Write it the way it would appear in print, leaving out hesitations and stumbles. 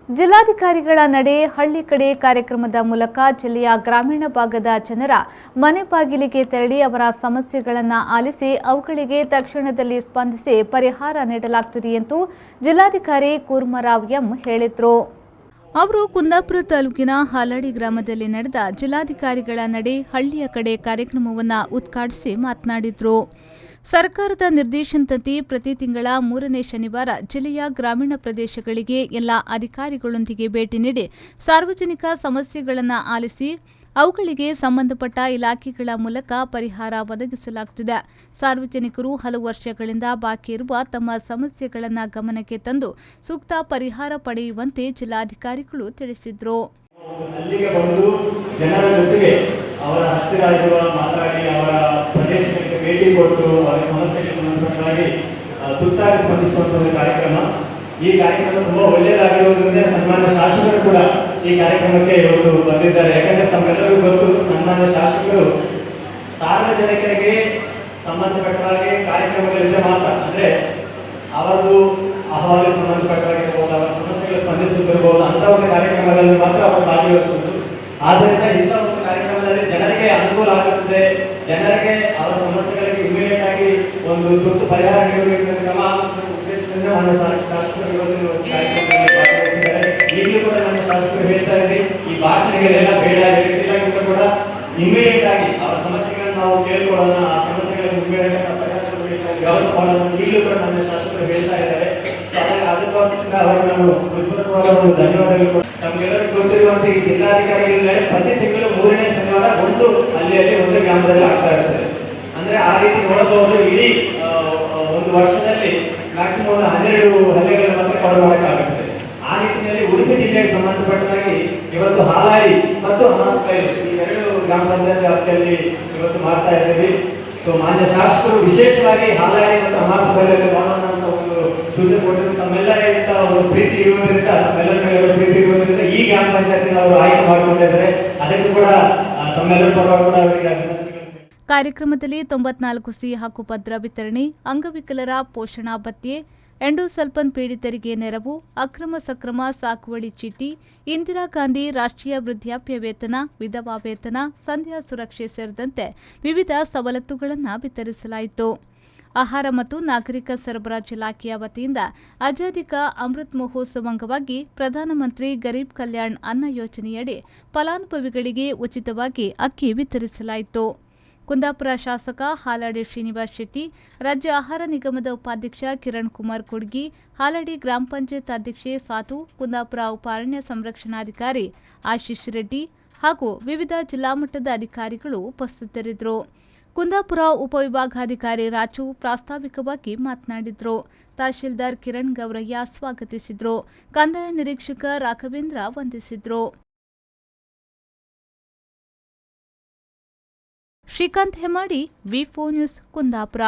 ಜಿಲ್ಲಾಧಿಕಾರಿಗಳ ನಡೆ ಹಳ್ಳಿ ಕಡೆ ಕಾರ್ಯಕ್ರಮದ ಮೂಲಕ ಜಿಲ್ಲೆಯ ಗ್ರಾಮೀಣ ಭಾಗದ ಜನರ ಮನೆ ಬಾಗಿಲಿಗೆ ತೆರಳಿ ಅವರ ಸಮಸ್ಯೆಗಳನ್ನು ಆಲಿಸಿ ಅವುಗಳಿಗೆ ತಕ್ಷಣದಲ್ಲಿ ಸ್ಪಂದಿಸಿ ಪರಿಹಾರ ನೀಡಲಾಗುತ್ತದೆ ಎಂದು ಜಿಲ್ಲಾಧಿಕಾರಿ ಕೂರ್ಮರಾವ್ ಎಂ ಹೇಳಿದರು. ಅವರು ಕುಂದಾಪುರ ತಾಲೂಕಿನ ಹಾಲಾಡಿ ಗ್ರಾಮದಲ್ಲಿ ನಡೆದ ಜಿಲ್ಲಾಧಿಕಾರಿಗಳ ನಡೆ ಹಳ್ಳಿಯ ಕಡೆ ಕಾರ್ಯಕ್ರಮವನ್ನು ಉದ್ಘಾಟಿಸಿ ಮಾತನಾಡಿದರು. ಸರ್ಕಾರದ ನಿರ್ದೇಶನದಂತೆ ಪ್ರತಿ ತಿಂಗಳ 3ನೇ ಶನಿವಾರ ಜಿಲ್ಲೆಯ ಗ್ರಾಮೀಣ ಪ್ರದೇಶಗಳಿಗೆ ಎಲ್ಲ ಅಧಿಕಾರಿಗಳೊಂದಿಗೆ ಭೇಟಿ ನೀಡಿ ಸಾರ್ವಜನಿಕ ಸಮಸ್ಯೆಗಳನ್ನು ಆಲಿಸಿ ಅವುಗಳಿಗೆ ಸಂಬಂಧಪಟ್ಟ ಇಲಾಖೆಗಳ ಮೂಲಕ ಪರಿಹಾರ ಒದಗಿಸಲಾಗುತ್ತಿದೆ. ಸಾರ್ವಜನಿಕರು ಹಲವು ವರ್ಷಗಳಿಂದ ಬಾಕಿ ಇರುವ ತಮ್ಮ ಸಮಸ್ಯೆಗಳನ್ನು ಗಮನಕ್ಕೆ ತಂದು ಸೂಕ್ತ ಪರಿಹಾರ ಪಡೆಯುವಂತೆ ಜಿಲ್ಲಾಧಿಕಾರಿಗಳು ತಿಳಿಸಿದರು. ಅಲ್ಲಿಗೆ ಬಂದು ಜನರ ಜೊತೆಗೆ ಅವರ ಹತ್ತಿರ ಮಾತಾಡಿ ಅವರ ಪ್ರದೇಶಗಳಿಗೆ ಭೇಟಿ ಕೊಟ್ಟು ಅವರ ಸಮಸ್ಯೆಗೆ ಸಂಬಂಧಪಟ್ಟಾಗಿ ತುರ್ತಾಗಿ ಸ್ಪಂದಿಸುವಂತಹ ಕಾರ್ಯಕ್ರಮ. ಈ ಕಾರ್ಯಕ್ರಮ ತುಂಬಾ ಒಳ್ಳೆಯದಾಗಿರುವುದರಿಂದ ಸನ್ಮಾನ್ಯ ಶಾಸಕರು ಕೂಡ ಈ ಕಾರ್ಯಕ್ರಮಕ್ಕೆ ಇವತ್ತು ಬಂದಿದ್ದಾರೆ. ಯಾಕಂದ್ರೆ ತಮ್ಮೆಲ್ಲರಿಗೂ ಗೊತ್ತು, ಸನ್ಮಾನ್ಯ ಶಾಸಕರು ಸಾರ್ವಜನಿಕರಿಗೆ ಸಂಬಂಧಪಟ್ಟ ಹಾಗೆ ಕಾರ್ಯಕ್ರಮಗಳಿಂದ ಮಾತ್ರ, ಅಂದ್ರೆ ಅವರದು ಅಹವಾಲಿಗೆ ಸಂಬಂಧಪಟ್ಟವಾಗಿರ್ಬೋದು, ಅವರ ಸಮಸ್ಯೆಗಳು ಸ್ಪಂದಿಸುತ್ತಿರಬಹುದು, ಅಂತ ಒಂದು ಕಾರ್ಯಕ್ರಮಗಳಲ್ಲಿ ಮಾತ್ರ ಅವರು ಭಾಗವಹಿಸುವುದು. ಆದ್ದರಿಂದ ಇಂಥ ಒಂದು ಕಾರ್ಯಕ್ರಮದಲ್ಲಿ ಜನರಿಗೆ ಅನುಕೂಲ ಆಗುತ್ತದೆ, ಜನರಿಗೆ ಅವರ ಸಮಸ್ಯೆಗಳಿಗೆ ಇಮಿಡಿಯೇಟ್ ಆಗಿ ಒಂದು ತುರ್ತು ಪರಿಹಾರ ನೀಡಬೇಕು ಕ್ರಮ ಉದ್ದೇಶದಿಂದ ನಮ್ಮ ಶಾಸಕರು ಕಾರ್ಯಕ್ರಮದಲ್ಲಿ ಭಾಗವಹಿಸಿದ್ದಾರೆ. ಈಗಲೂ ಕೂಡ ನಮ್ಮ ಶಾಸಕರು ಹೇಳ್ತಾ ಇದ್ದೀವಿ, ಈ ಭಾಷಣಗಳೆಲ್ಲ ಬೇಡ, ಇಲಾಖೆ ಕೂಡ ಇಮಿಡಿಯೇಟ್ ಆಗಿ ಅವರ ಸಮಸ್ಯೆಗಳನ್ನು ನಾವು ಕೇಳ್ಕೊಳ್ಳೋಣ, ಆ ಸಮಸ್ಯೆಗಳನ್ನು ಇಮಿಡಿಯೇಟ್ ಪರಿಹಾರ ವ್ಯವಸ್ಥೆ ಮಾಡೋಣ. ಈಗಲೂ ಕೂಡ ನಮ್ಮ ಶಾಸಕರು ಹೇಳ್ತಾ ಇದ್ದಾರೆ. ಅದಕ್ಕೋಸ್ಕರ ಅವರು ನಾನು ಹೃತ್ಪೂರ್ವಕವಾದ ಒಂದು ಧನ್ಯವಾದಗಳು. ನಮಗೆಲ್ಲರಿಗೂ ಗೊತ್ತಿರುವಂತೆ ಈ ಜಿಲ್ಲಾಧಿಕಾರಿಗಳಿಂದ ಪ್ರತಿ ತಿಂಗಳು 3ನೇ ಶನಿವಾರ ಒಂದು ಹಳ್ಳಿಯಲ್ಲಿ ಒಂದು ಗ್ರಾಮದಲ್ಲಿ ಆಗ್ತಾ ಇರ್ತದೆ. ಅಂದ್ರೆ ಆ ರೀತಿ ನೋಡಬಹುದು, ಇಡೀ ಒಂದು ವರ್ಷದಲ್ಲಿ ಮ್ಯಾಕ್ಸಿಮಮ್ 12 ಹಳ್ಳಿಗಳನ್ನು ಮಾತ್ರ ಕವರ್ ಮಾಡಬೇಕಾಗುತ್ತದೆ. ಆ ನಿಟ್ಟಿನಲ್ಲಿ ಉಡುಪಿ ಜಿಲ್ಲೆಗೆ ಸಂಬಂಧಪಟ್ಟದಾಗಿ ಇವತ್ತು ಹಾಲಾಡಿ ಮತ್ತು ಹಮಾಸ್ಕೈಲು ಈ 2 ಗ್ರಾಮ ಪಂಚಾಯತ್ ವ್ಯಾಪ್ತಿಯಲ್ಲಿ ಇವತ್ತು ಮಾಡ್ತಾ ಇದ್ದೀವಿ. ಸೊ ಮಾನ್ಯ ಶಾಸಕರು ವಿಶೇಷವಾಗಿ ಹಾಲಾಡಿ ಮತ್ತು ಹಮಾಸ್ಕೈಲಲ್ಲಿ ಮಾಡೋಣ ಅಂತ ಒಂದು ಸೂಚನೆ ಕೊಟ್ಟಿದ್ದು, ತಮ್ಮೆಲ್ಲರಿಂದ ಒಂದು ಪ್ರೀತಿ ಇರುವುದರಿಂದ, ತಮ್ಮೆಲ್ಲರ ಮೇಲೆ ಪ್ರೀತಿ ಇರುವುದರಿಂದ ಈ ಗ್ರಾಮ ಪಂಚಾಯತಿನ ಅವರು ಆಯ್ಕೆ ಮಾಡಿಕೊಂಡಿದ್ದಾರೆ. ಅದಕ್ಕೂ ಕೂಡ ತಮ್ಮೆಲ್ಲರ ಪರವಾಗಿ ಕೂಡ ಅವರಿಗೆ ಕಾರ್ಯಕ್ರಮದಲ್ಲಿ 94 ಹಕ್ಕುಪತ್ರ ವಿತರಣೆ, ಅಂಗವಿಕಲರ ಪೋಷಣಾ ಭತ್ಯೆ, ಎಂಡೋಸಲ್ಫನ್ ಪೀಡಿತರಿಗೆ ನೆರವು, ಅಕ್ರಮ ಸಕ್ರಮ ಸಾಗುವಳಿ ಚೀಟಿ, ಇಂದಿರಾ ಗಾಂಧಿ ರಾಷ್ಟ್ರೀಯ ವೃದ್ಧಾಪ್ಯ ವೇತನ, ವಿಧವಾ ವೇತನ, ಸಂಧ್ಯಾ ಸುರಕ್ಷೆ ಸೇರಿದಂತೆ ವಿವಿಧ ಸವಲತ್ತುಗಳನ್ನು ವಿತರಿಸಲಾಯಿತು. ಆಹಾರ ಮತ್ತು ನಾಗರಿಕ ಸರಬರಾಜು ಇಲಾಖೆಯ ವತಿಯಿಂದ ಆಜಾದಿ ಕಾ ಅಮೃತ್ ಮಹೋತ್ಸವ ಅಂಗವಾಗಿ ಪ್ರಧಾನಮಂತ್ರಿ ಗರೀಬ್ ಕಲ್ಯಾಣ್ ಅನ್ನ ಯೋಜನೆಯಡಿ ಫಲಾನುಭವಿಗಳಿಗೆ ಉಚಿತವಾಗಿ ಅಕ್ಕಿ ವಿತರಿಸಲಾಯಿತು. ಕುಂದಾಪುರ ಶಾಸಕ ಹಾಲಾಡಿ ಶ್ರೀನಿವಾಸ್ ಶೆಟ್ಟಿ, ರಾಜ್ಯ ಆಹಾರ ನಿಗಮದ ಉಪಾಧ್ಯಕ್ಷ ಕಿರಣ್ ಕುಮಾರ್ ಕುಡ್ಗಿ, ಹಾಲಾಡಿ ಗ್ರಾಮ ಪಂಚಾಯತ್ ಅಧ್ಯಕ್ಷೆ ಸಾತು, ಕುಂದಾಪುರ ಉಪ ಅರಣ್ಯ ಸಂರಕ್ಷಣಾಧಿಕಾರಿ ಆಶೀಶ್ ರೆಡ್ಡಿ ಹಾಗೂ ವಿವಿಧ ಜಿಲ್ಲಾ ಮಟ್ಟದ ಅಧಿಕಾರಿಗಳು ಉಪಸ್ಥಿತರಿದ್ದರು. ಕುಂದಾಪುರ ಉಪವಿಭಾಗಾಧಿಕಾರಿ ರಾಜು ಪ್ರಾಸ್ತಾವಿಕವಾಗಿ ಮಾತನಾಡಿದರು. ತಹಶೀಲ್ದಾರ್ ಕಿರಣ್ ಗೌರಯ್ಯ ಸ್ವಾಗತಿಸಿದರು. ಕಂದಾಯ ನಿರೀಕ್ಷಕ ರಾಘವೇಂದ್ರ ವಂದಿಸಿದರು. ಶ್ರೀಕಾಂತ್ ಹೆಮಾಡಿ, ವಿ4 ನ್ಯೂಸ್, ಕುಂದಾಪುರ.